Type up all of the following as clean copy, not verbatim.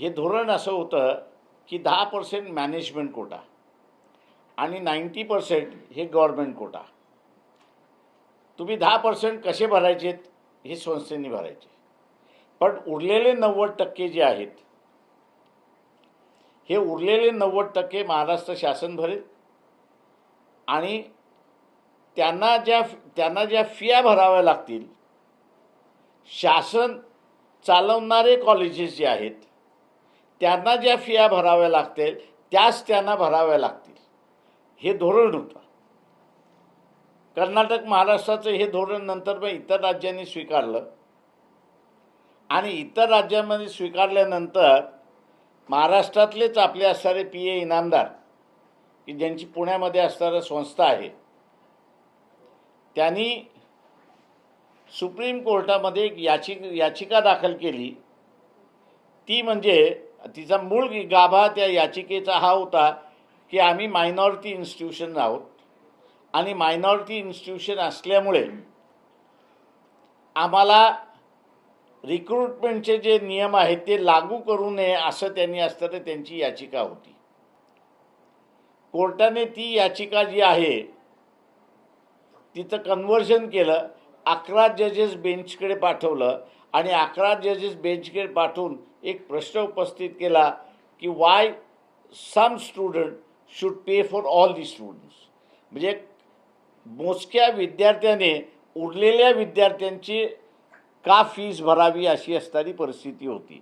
हे धोरण असं होतं की 10% मॅनेजमेंट कोटा आणि 90% हे गव्हर्नमेंट कोटा. तुम्ही 10% कसे भरायचेत हे संस्थेने भरायचे, पण उरलेले 90% जे आहेत हे उरलेले 90% महाराष्ट्र शासन भरेल आणि त्यांना ज्या फिया भराव्या लागतील, शासन चालवणारे कॉलेजेस जे आहेत त्यांना ज्या फिया भराव्या लागतील त्याच त्यांना भराव्या लागतील, हे धोरण होतं. कर्नाटक महाराष्ट्राचं हे धोरण नंतर मग इतर राज्यांनी स्वीकारलं आणि इतर राज्यांमध्ये स्वीकारल्यानंतर महाराष्ट्रातलेच आपले असणारे PA इनामदार की ज्यांची पुण्यामध्ये असणारं संस्था आहे, त्यांनी सुप्रीम कोर्टामध्ये एक याचिका दाखल केली. ती म्हणजे तिचा मूळ गाभा त्या याचिकेचा हा होता की आम्ही मायनॉरिटी इन्स्टिट्यूशन आहोत आणि मायनॉरिटी इन्स्टिट्यूशन असल्यामुळे आम्हाला रिक्रुटमेंटचे जे नियम आहेत ते लागू करू नये असं त्यांनी असताना त्यांची याचिका होती. कोर्टाने ती याचिका जी आहे तिचं कन्व्हर्जन केलं, 11 जजेस बेंचकडे पाठवलं आणि 11 जजेस बेंचकडे पाठवून एक प्रश्न उपस्थित केला की why some student should pay for all the students. म्हणजे मोजक्या विद्यार्थ्याने उरलेल्या विद्यार्थ्यांची का फीस भरावी अशी असणारी परिस्थिती होती.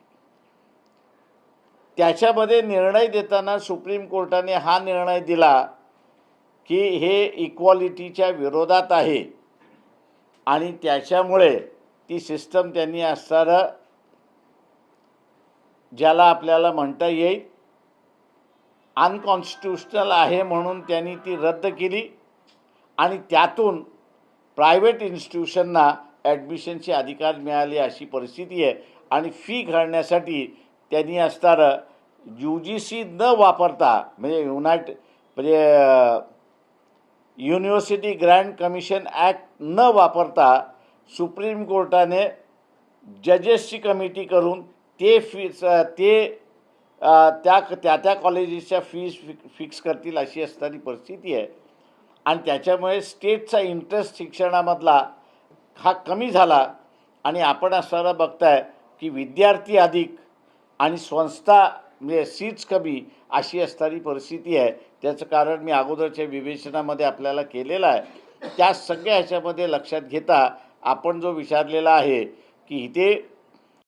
त्याच्यामध्ये निर्णय देताना सुप्रीम कोर्टाने हा निर्णय दिला की हे इक्वॉलिटीच्या विरोधात आहे आणि त्याच्यामुळे ती सिस्टम त्यांनी असणारं ज्याला आपल्याला म्हणता येईल अनकॉन्स्टिट्युशनल आहे म्हणून त्यांनी ती रद्द केली आणि त्यातून प्रायव्हेट इन्स्टिट्यूशनना ॲडमिशनचे अधिकार मिळाले अशी परिस्थिती आहे. आणि फी घालण्यासाठी त्यांनी असणारं UGC न वापरता म्हणजे युनिव्हर्सिटी ग्रँट कमिशन ॲक्ट न वापरता सुप्रीम कोर्टाने जजेसची कमिटी करून त्या कॉलेजेसच्या फीस फिक्स करतील अशी असणारी परिस्थिती आहे. आणि त्याच्यामुळे स्टेटचा इंटरेस्ट शिक्षणामधला हा कमी झाला आणि आपण असणारा बघताय की विद्यार्थी अधिक आणि संस्था म्हणजे सीट्स कमी अशी असणारी परिस्थिती आहे. त्याचं कारण मी अगोदरच्या विवेचनामध्ये आपल्याला केलेलं आहे. त्या सगळ्या ह्याच्यामध्ये लक्षात घेता आपण जो विचारलेला आहे की इथे